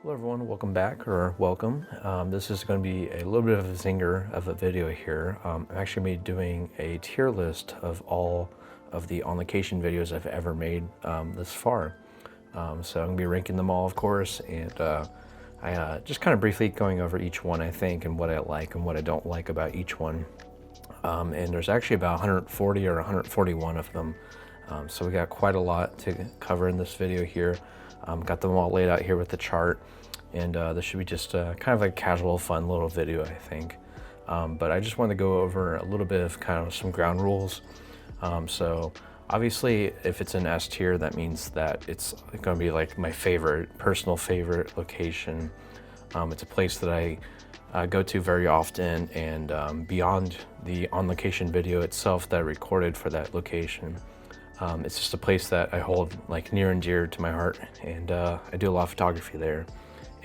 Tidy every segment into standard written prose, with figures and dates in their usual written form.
Hello everyone, welcome back, or welcome. This is going to be a little bit of a zinger of a video here. I'm actually going to be doing a tier list of all of the OnLocation videos I've ever made this far. So I'm going to be ranking them all, of course, and I just kind of briefly going over each one, I think, and what I like and what I don't like about each one. And there's actually about 140 or 141 of them. So we got quite a lot to cover in this video here. Got them all laid out here with the chart, and this should be just kind of a casual, fun little video, I think. But I just wanted to go over a little bit of kind of some ground rules. So obviously, if it's an S tier, that means that it's going to be like my favorite, personal favorite location. It's a place that I go to very often, and beyond the OnLocation video itself that I recorded for that location. It's just a place that I hold like near and dear to my heart, and I do a lot of photography there,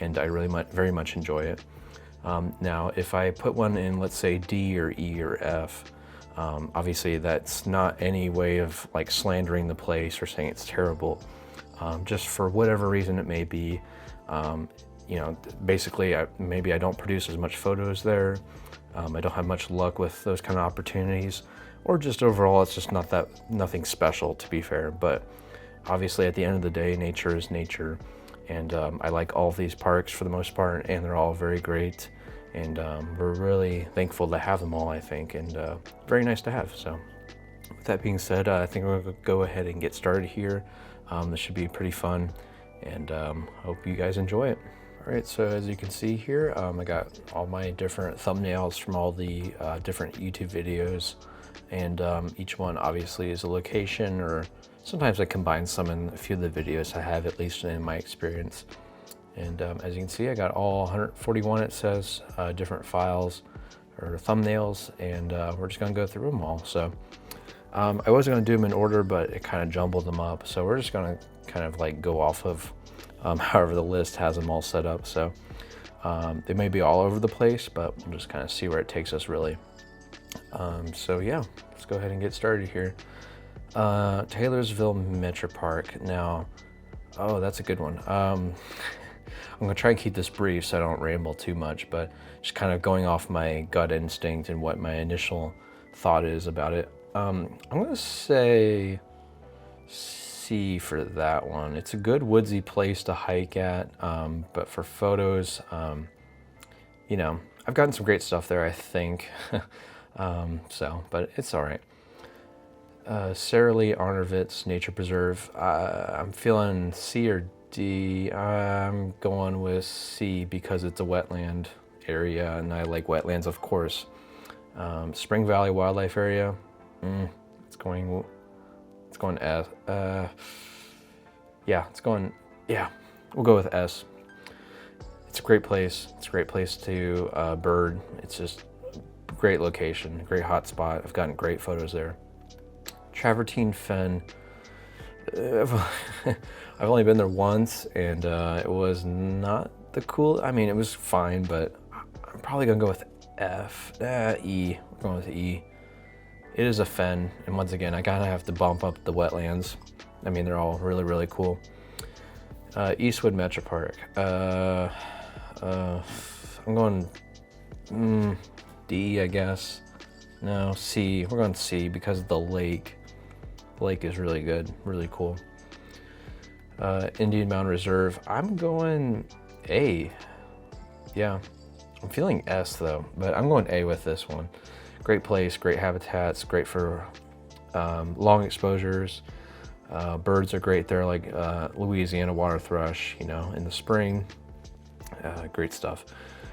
and I very much enjoy it. Now, if I put one in, let's say D or E or F, obviously that's not any way of like slandering the place or saying it's terrible. Just for whatever reason it may be, you know, basically maybe I don't produce as much photos there. I don't have much luck with those kind of opportunities, or just overall it's just nothing special, to be fair. But obviously at the end of the day, nature is nature, and I like all of these parks for the most part, and they're all very great, and we're really thankful to have them all, I think, and very nice to have. So with that being said, I think we're gonna go ahead and get started here. This should be pretty fun, and hope you guys enjoy it. All right, so as you can see here, I got all my different thumbnails from all the different YouTube videos, and each one obviously is a location, or sometimes I combine some in a few of the videos I have, at least in my experience. And as you can see, I got all 141, it says, different files or thumbnails, and we're just gonna go through them all. So I wasn't gonna do them in order, but it kind of jumbled them up. So we're just gonna kind of like go off of however the list has them all set up. So they may be all over the place, but we'll just kind of see where it takes us, really. So yeah, let's go ahead and get started here. Taylorsville Metro Park. Now, oh, that's a good one. I'm gonna try and keep this brief so I don't ramble too much, but just kind of going off my gut instinct and what my initial thought is about it. I'm gonna say C for that one. It's a good woodsy place to hike at, but for photos, you know, I've gotten some great stuff there, I think. But it's all right. Sarah Lee Arnovitz Nature Preserve. I'm feeling C or D. I'm going with C because it's a wetland area, and I like wetlands, of course. Spring Valley Wildlife Area. It's going S. Yeah, we'll go with S. It's a great place. It's a great place to bird. It's just a great location, great hot spot. I've gotten great photos there. Travertine Fen. I've only been there once, and it was not the cool. I mean, it was fine, but I'm probably gonna go with F. E. We're going with E. It is a fen, and once again, I kind of have to bump up the wetlands. I mean, they're all really, really cool. Eastwood Metro Park. I'm going D, I guess. No, C. We're going C because of the lake. The lake is really good, really cool. Indian Mountain Reserve. I'm going A. Yeah, I'm feeling S though, but I'm going A with this one. Great place, great habitats, great for long exposures. Birds are great there, like Louisiana water thrush, you know, in the spring. Great stuff.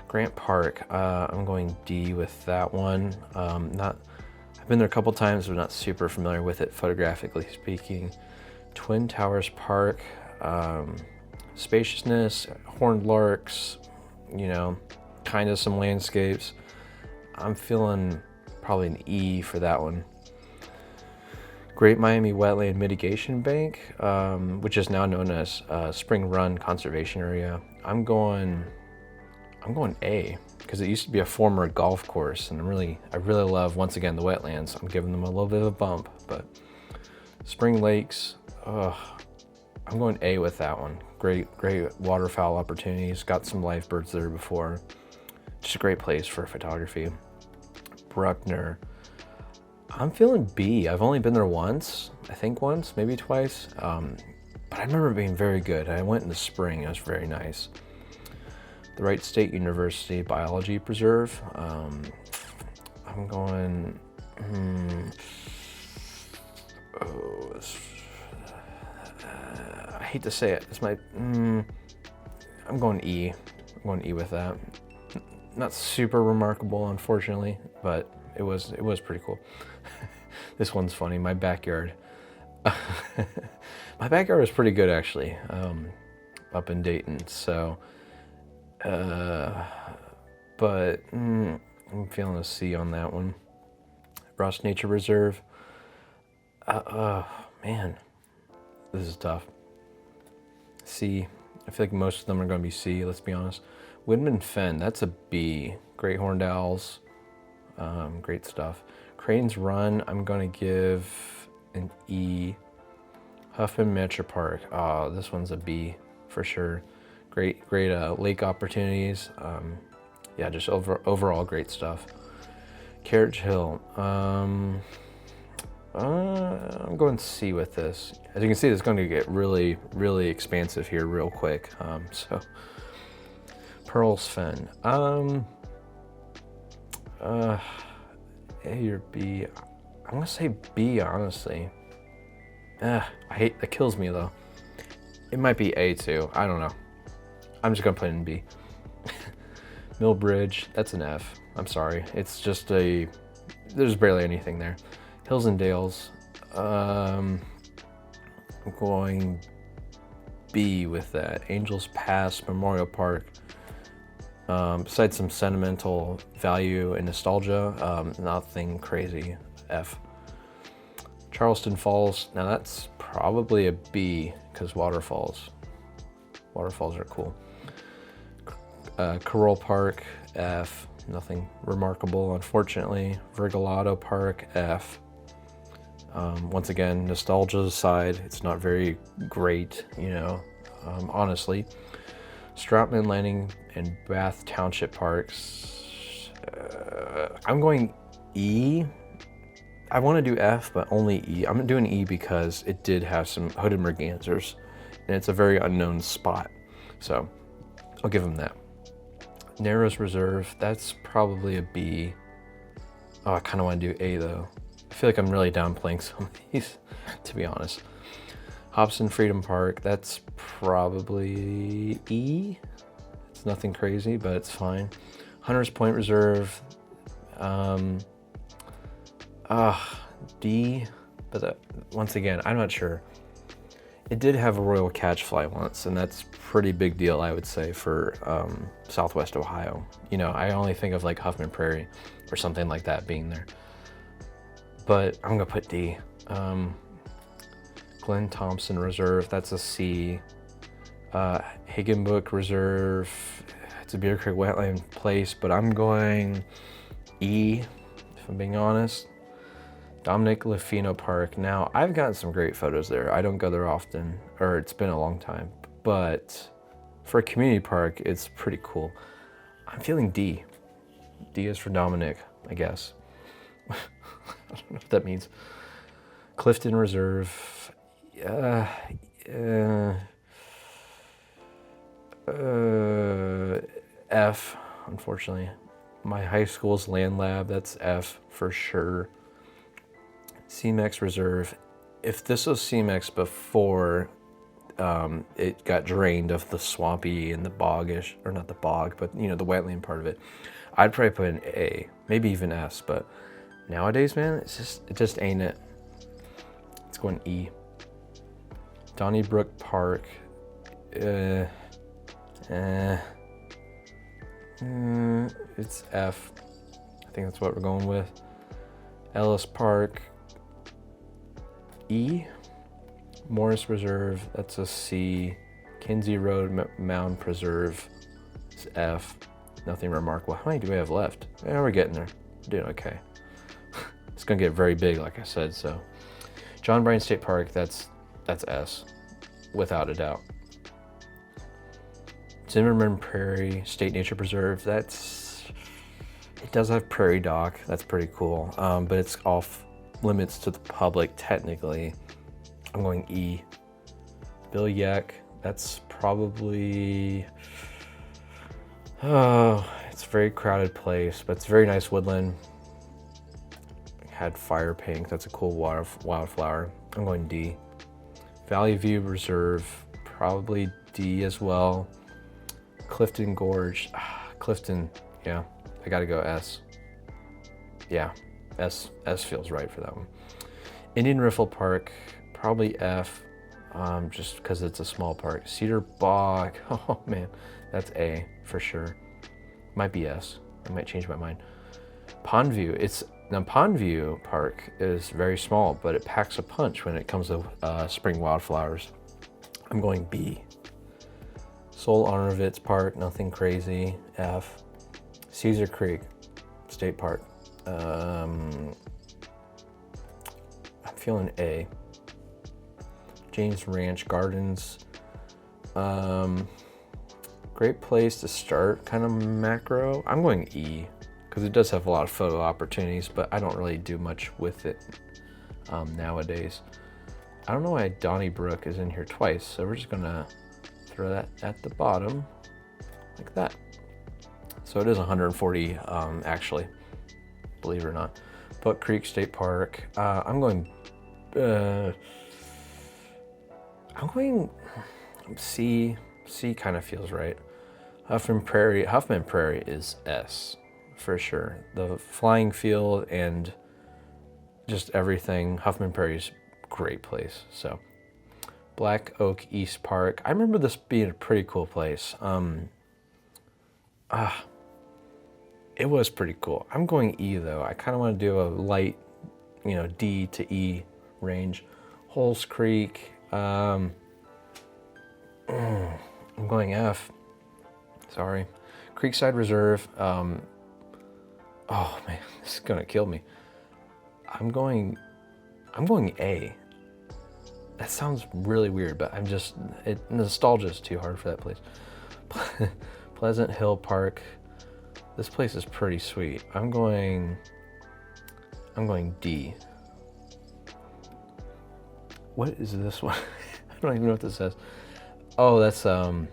Grant Park, I'm going D with that one. I've been there a couple times, but not super familiar with it photographically speaking. Twin Towers Park, spaciousness, horned larks, you know, kind of some landscapes. I'm feeling probably an E for that one. Great Miami Wetland Mitigation Bank, which is now known as Spring Run Conservation Area. I'm going A because it used to be a former golf course, and I really love, once again, the wetlands. I'm giving them a little bit of a bump, but Spring Lakes, I'm going A with that one. great waterfowl opportunities. Got some live birds there before. Just a great place for photography. Bruckner. I'm feeling B. I've only been there once, I think once, maybe twice. But I remember it being very good. I went in the spring, it was very nice. The Wright State University Biology Preserve. I'm going, I hate to say it, I'm going E. I'm going E with that. Not super remarkable, unfortunately, but it was pretty cool. This one's funny. My backyard. My backyard was pretty good, actually, up in Dayton. So, but I'm feeling a C on that one. Ross Nature Reserve. Man, this is tough. C. I feel like most of them are going to be C. Let's be honest. Woodman Fen. That's a B. Great horned owls. Great stuff. Crane's Run, I'm going to give an E. Huffman Metro Park, this one's a B for sure. Great lake opportunities. Yeah, just overall great stuff. Carriage Hill, I'm going C with this. As you can see, it's going to get really expansive here real quick. So Pearl's Fen. A or B? I'm gonna say B, honestly. That kills me though. It might be A too, I don't know. I'm just gonna put it in B. Millbridge, that's an F. I'm sorry, it's just there's barely anything there. Hills and Dales, I'm going B with that. Angels Pass Memorial Park. Besides some sentimental value and nostalgia, nothing crazy. F. Charleston Falls, now that's probably a B because waterfalls are cool. Carroll Park, F. Nothing remarkable, unfortunately. Virgalato Park, F. Once again, nostalgia aside, it's not very great, honestly. Stratman Landing and Bath Township Parks. I'm going E. I want to do F, but only E. I'm doing E because it did have some hooded mergansers, and it's a very unknown spot. So I'll give them that. Narrows Reserve, that's probably a B. Oh, I kind of want to do A though. I feel like I'm really downplaying some of these, to be honest. Hobson Freedom Park, that's probably E. It's nothing crazy, but it's fine. Hunters Point Reserve, D, but once again, I'm not sure. It did have a royal catch fly once, and that's a pretty big deal, I would say, for Southwest Ohio. I only think of like Huffman Prairie or something like that being there. But I'm gonna put D. Glen Thompson Reserve, that's a C. Higginbook Reserve, it's a Bear Creek wetland place, but I'm going E, if I'm being honest. Dominic Lefino Park, now I've gotten some great photos there. I don't go there often, or it's been a long time, but for a community park, it's pretty cool. I'm feeling D. D is for Dominic, I guess. I don't know what that means. Clifton Reserve, F, unfortunately. My high school's land lab, that's F for sure. CMEX Reserve, if this was CMEX before it got drained of the swampy and the boggish, or not the bog, but the wetland part of it, I'd probably put an A, maybe even S, but nowadays, man, it just ain't it. It's going E. Donnybrook Park, it's F. I think that's what we're going with. Ellis Park, E. Morris Reserve, that's a C. Kinsey Road Mound Preserve is F. Nothing remarkable. How many do we have left? Yeah, we're getting there. We're doing okay. It's gonna get very big, like I said. So, John Bryan State Park, that's S, without a doubt. Zimmerman Prairie State Nature Preserve. It does have prairie dock. That's pretty cool, but it's off limits to the public technically. I'm going E. Bill Yeck. That's probably, oh, it's a very crowded place, but it's a very nice woodland. Had fire pink. That's a cool wildflower. I'm going D. Valley View Reserve, probably D as well. Clifton Gorge, Clifton, yeah, I gotta go S. Yeah, S feels right for that one. Indian Riffle Park, probably F, just because it's a small park. Cedar Bog, oh man, that's A for sure. Might be S, I might change my mind. Pondview, Pondview Park is very small, but it packs a punch when it comes to spring wildflowers. I'm going B. Soul Honorovitz Park, nothing crazy, F. Caesar Creek State Park, I'm feeling A. James Ranch Gardens, great place to start, kind of macro. I'm going E, because it does have a lot of photo opportunities, but I don't really do much with it nowadays. I don't know why Donnybrook is in here twice, so we're just gonna throw that at the bottom, like that. So it is 140, actually, believe it or not. Buck Creek State Park, I'm going C. C kind of feels right. Huffman Prairie is S. For sure. The flying field and just everything. Huffman Prairie's a great place. So Black Oak East Park. I remember this being a pretty cool place. It was pretty cool. I'm going E though. I kind of want to do a light, D to E range. Holes Creek. I'm going F. Sorry. Creekside Reserve. Oh man, this is gonna kill me. I'm going A. That sounds really weird, but nostalgia is too hard for that place. Pleasant Hill Park. This place is pretty sweet. I'm going D. What is this one? I don't even know what this says. Oh, that's the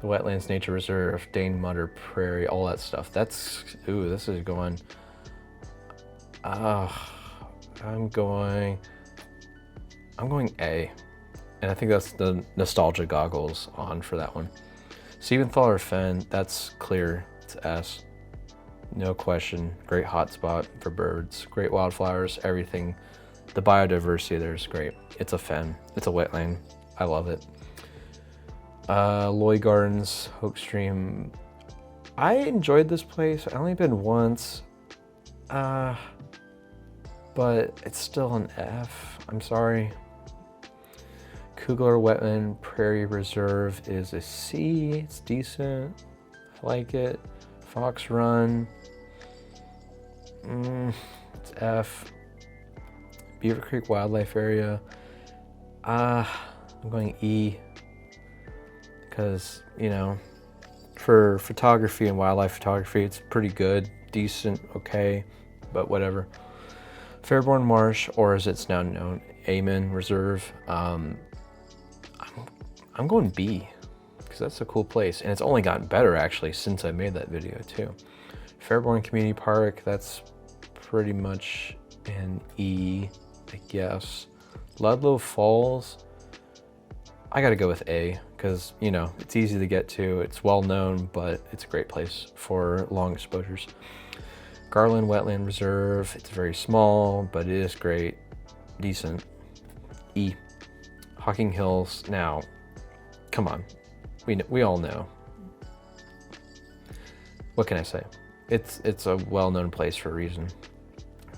Wetlands Nature Reserve, Dane Mutter Prairie, all that stuff. This is going, I'm going A. And I think that's the nostalgia goggles on for that one. Siebenthaler Fen, that's clear, it's S. No question, great hotspot for birds, great wildflowers, everything. The biodiversity there is great. It's a fen, it's a wetland, I love it. Loy Gardens, Hoke Stream. I enjoyed this place. I only been once, but it's still an F. I'm sorry. Kugler Wetland Prairie Reserve is a C. It's decent. I like it. Fox Run. It's F. Beaver Creek Wildlife Area. I'm going E. Because, for photography and wildlife photography, it's pretty good, decent, okay, but whatever. Fairborn Marsh, or as it's now known, Amen Reserve. I'm going B, because that's a cool place, and it's only gotten better actually since I made that video too. Fairborn Community Park, that's pretty much an E, I guess. Ludlow Falls, I gotta go with A, because it's easy to get to, it's well known, but it's a great place for long exposures. Garland Wetland Reserve, it's very small, but it is great, decent. E. Hocking Hills, now, come on, we all know. What can I say? It's a well-known place for a reason.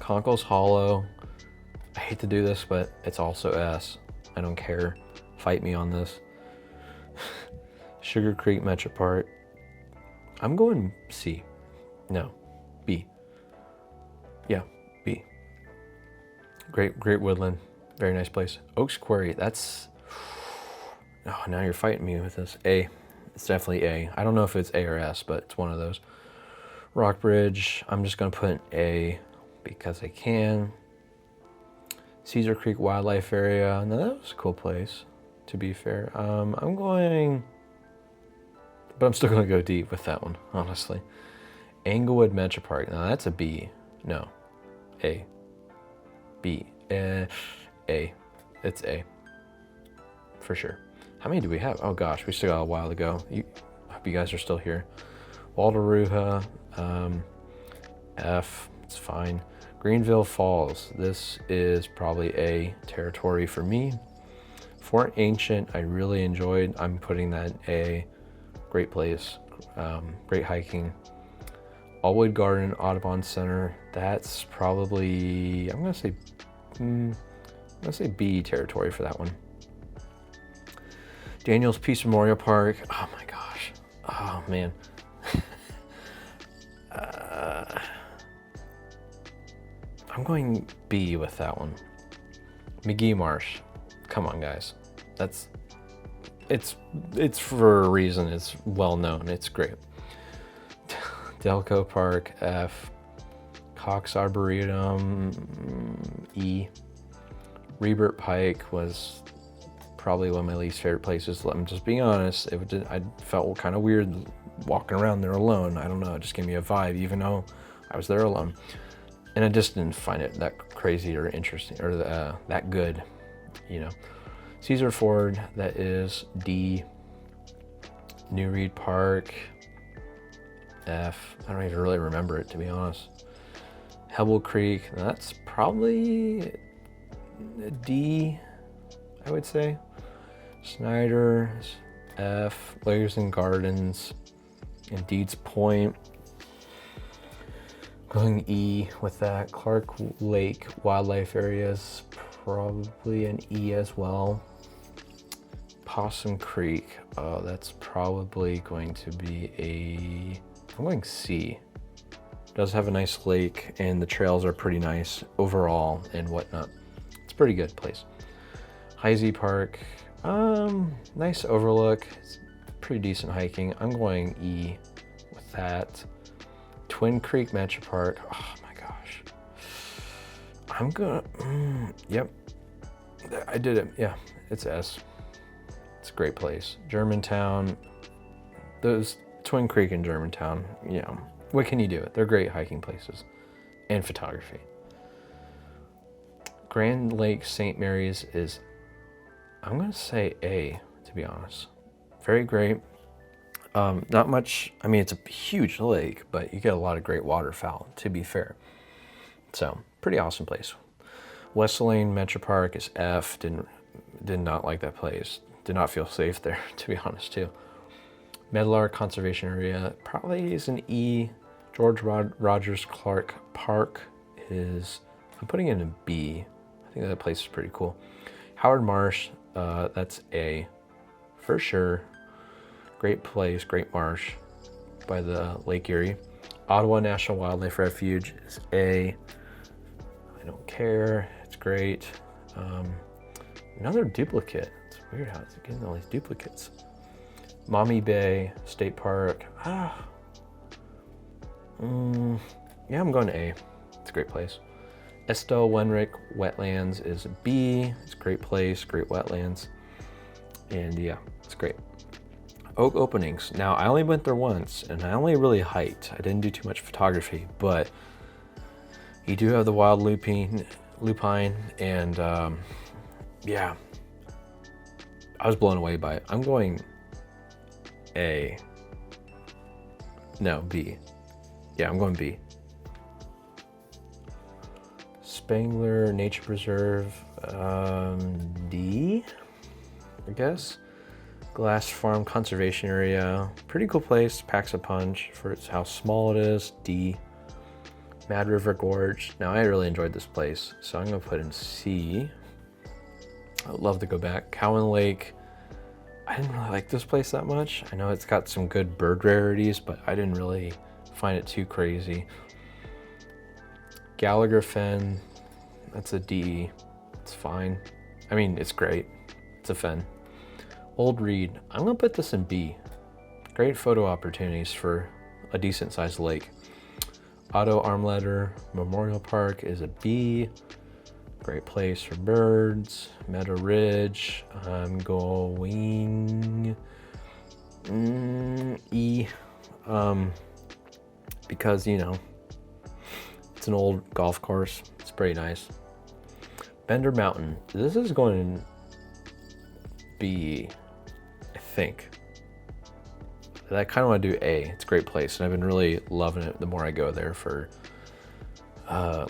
Conkle's Hollow, I hate to do this, but it's also S. I don't care. Fight me on this. Sugar Creek Metro Park. I'm going C. No, B. Yeah, B. Great woodland. Very nice place. Oaks Quarry, that's... Oh, now you're fighting me with this. A. It's definitely A. I don't know if it's A or S, but it's one of those. Rockbridge, I'm just gonna put an A because I can. Cedar Creek Wildlife Area, now that was a cool place, to be fair. I'm going, but I'm still gonna go D with that one, honestly. Englewood Metro Park, now that's a B. No, A. B. A. It's A. For sure. How many do we have? Oh gosh, we still got a while to go. I hope you guys are still here. Walderuha, F, it's fine. Greenville Falls, this is probably A territory for me. Fort Ancient, I really enjoyed. I'm putting that A. Great place, great hiking. Allwood Garden, Audubon Center, that's probably, I'm gonna say B territory for that one. Daniels Peace Memorial Park, oh my gosh, oh man. I'm going B with that one. McGee Marsh, come on guys, it's for a reason. It's well known. It's great. Delco Park, F. Cox Arboretum, E. Rebert Pike was probably one of my least favorite places. I'm just being honest. I felt kind of weird walking around there alone. I don't know. It just gave me a vibe, even though I was there alone. And I just didn't find it that crazy or interesting or that good, you know. Caesar Ford, that is D. New Reed Park, F. I don't even really remember it, to be honest. Hebble Creek, that's probably a D, I would say. Snyder, F. Layers and Gardens, and Deeds Point. Going E with that. Clark Lake Wildlife Areas, probably an E as well. Possum Creek, that's probably going to be I'm going C. It does have a nice lake and the trails are pretty nice overall and whatnot. It's a pretty good place. Heisey Park, nice overlook. It's pretty decent hiking. I'm going E with that. Twin Creek Metro Park, oh my gosh. I'm gonna, yep, I did it, yeah, it's S. It's a great place. Germantown, those Twin Creek and Germantown, you know, what can you do? They're great hiking places and photography. Grand Lake St. Mary's is, I'm gonna say A, to be honest. Very great. Not much, I mean, it's a huge lake, but you get a lot of great waterfowl, to be fair. So, pretty awesome place. West Lane Metro Park is F, did not like that place. Did not feel safe there, to be honest, too. Medlar Conservation Area probably is an E. George Rogers Clark Park is, I'm putting it in B. I think that place is pretty cool. Howard Marsh, that's A, for sure. Great place, great marsh by the Lake Erie. Ottawa National Wildlife Refuge is A. I don't care, it's great. Another duplicate. It's weird how it's getting all these duplicates. Maumee Bay State Park. Yeah, I'm going to A. It's a great place. Estelle Wenrick Wetlands is B. It's a great place, great wetlands. And yeah, it's great. Oak Openings. Now, I only went there once, and I only really hiked. I didn't do too much photography, but you do have the wild lupine, and yeah, I was blown away by it. I'm going A. No, B. Yeah, I'm going B. Spangler Nature Preserve, D, I guess. Glass Farm Conservation Area, pretty cool place, packs a punch for how small it is, D. Mad River Gorge, now I really enjoyed this place, so I'm gonna put in C. I would love to go back. Cowan Lake, I didn't really like this place that much. I know it's got some good bird rarities, but I didn't really find it too crazy. Gallagher Fen, that's a D, it's fine. I mean, it's great, it's a fen. Old Reed, I'm gonna put this in B. great photo opportunities for a decent sized lake. Otto Armletter Memorial Park is a B. Great place for birds. Meadow Ridge, I'm going E. Because, you know, it's an old golf course. It's pretty nice. Bender Mountain. This is going to be, I think. I kind of want to do A. It's a great place, and I've been really loving it the more I go there for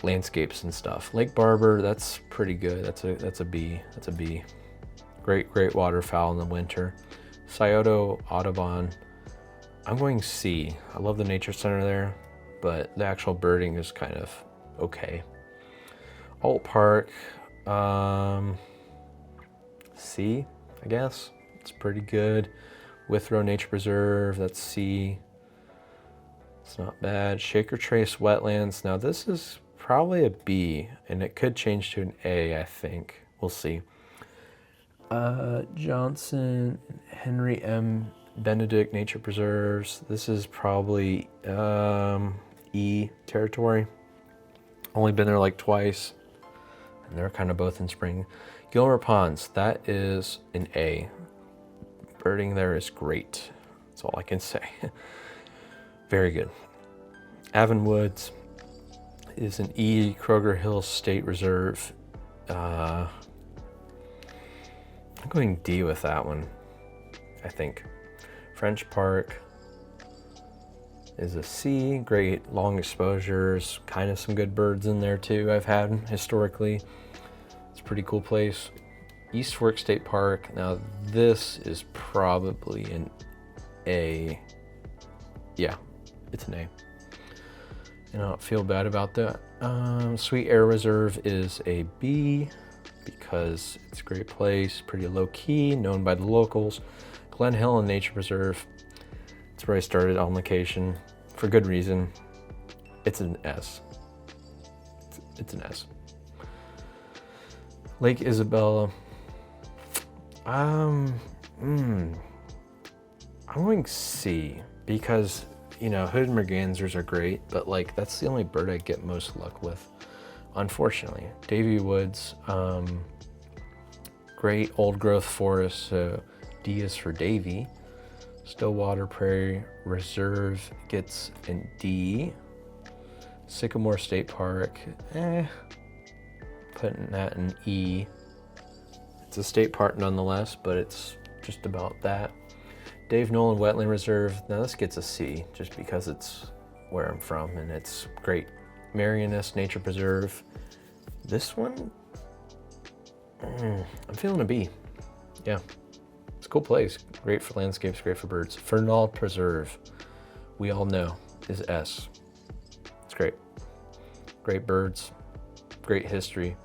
landscapes and stuff. Lake Barber, that's pretty good. That's a B. That's a B. Great waterfowl in the winter. Scioto Audubon, I'm going C. I love the nature center there, but the actual birding is kind of okay. Alt Park, C, I guess. It's pretty good. Withrow Nature Preserve, that's C. It's not bad. Shaker Trace Wetlands. Now this is probably a B, and it could change to an A, I think. We'll see. Johnson, Henry M. Benedict Nature Preserves. This is probably E territory. Only been there like twice, and they're kind of both in spring. Gilmer Ponds, that is an A. Birding there is great. That's all I can say. Very good. Avon Woods is an E. Kroger Hills State Reserve. I'm going D with that one, I think. French Park is a C. Great long exposures. Kind of some good birds in there too I've had historically. It's a pretty cool place. East Fork State Park. Now this is probably an A. Yeah, it's an A. And I don't feel bad about that. Sweet Air Reserve is a B because it's a great place, pretty low key, known by the locals. Glen Helen Nature Preserve. It's where I started OnLocation for good reason. It's an S. It's an S. Lake Isabella. I'm going C because, you know, hooded mergansers are great, but like that's the only bird I get most luck with, unfortunately. Davy Woods, great old growth forest, so D is for Davy. Stillwater Prairie Reserve gets an D. Sycamore State Park, putting that in E. It's a state park nonetheless, but it's just about that. Dave Nolan Wetland Reserve, now this gets a C just because it's where I'm from and it's great. Marianus Nature Preserve. This one, I'm feeling a B. Yeah, it's a cool place. Great for landscapes, great for birds. Fernald Preserve, we all know, is S. It's great. Great birds, great history.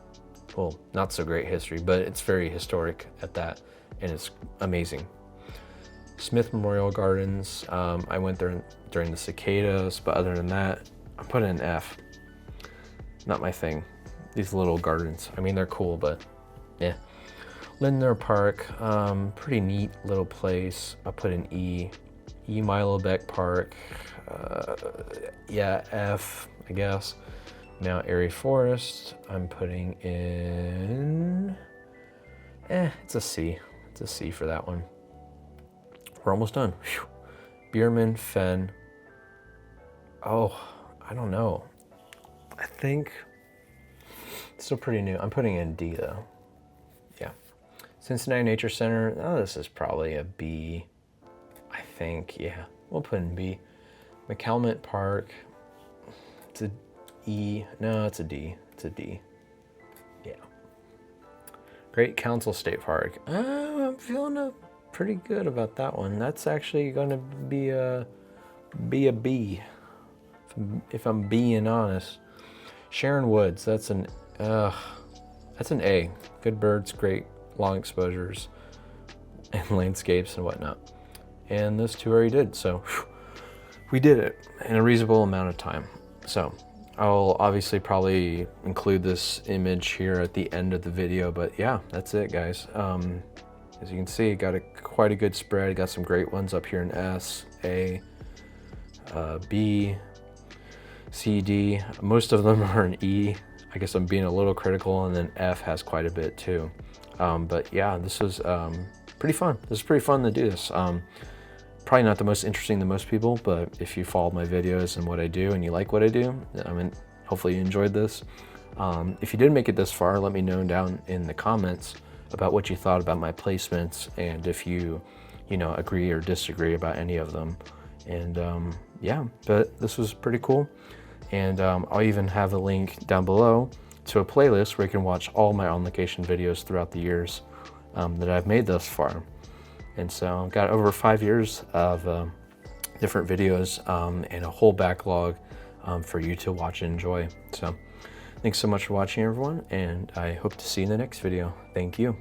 Well, not so great history, but it's very historic at that, and it's amazing. Smith Memorial Gardens, I went there during the cicadas, but other than that, I'm putting an F. Not my thing. These little gardens, I mean, they're cool, but yeah. Lindner Park, pretty neat little place. I'll put an E. E. Milo Beck Park, yeah, F, I guess. Mount Airy Forest, I'm putting in, it's a C. It's a C for that one. We're almost done. Whew. Bierman Fen. Oh, I don't know. I think it's still pretty new. I'm putting in D though. Yeah. Cincinnati Nature Center. Oh, this is probably a B. I think, yeah. We'll put in B. McCalmont Park. It's a E. No, it's a D. It's a D. Yeah. Great Council State Park. I'm feeling pretty good about that one. That's actually going to be a B, if I'm being honest. Sharon Woods. That's an A. Good birds, great long exposures, and landscapes and whatnot. And those two already did. So whew, we did it in a reasonable amount of time. So I'll obviously probably include this image here at the end of the video, but yeah, that's it, guys. As you can see, got quite a good spread. Got some great ones up here in S, A, B, C, D. Most of them are an E. I guess I'm being a little critical, and then F has quite a bit too. But yeah, this was pretty fun. This is pretty fun to do this. Probably not the most interesting to most people, but if you follow my videos and what I do and you like what I do, I mean, hopefully you enjoyed this. If you did make it this far, let me know down in the comments about what you thought about my placements and if you agree or disagree about any of them. And yeah, but this was pretty cool. And I'll even have a link down below to a playlist where you can watch all my OnLocation videos throughout the years that I've made thus far. And so I've got over 5 years of different videos and a whole backlog for you to watch and enjoy. So thanks so much for watching, everyone, and I hope to see you in the next video. Thank you.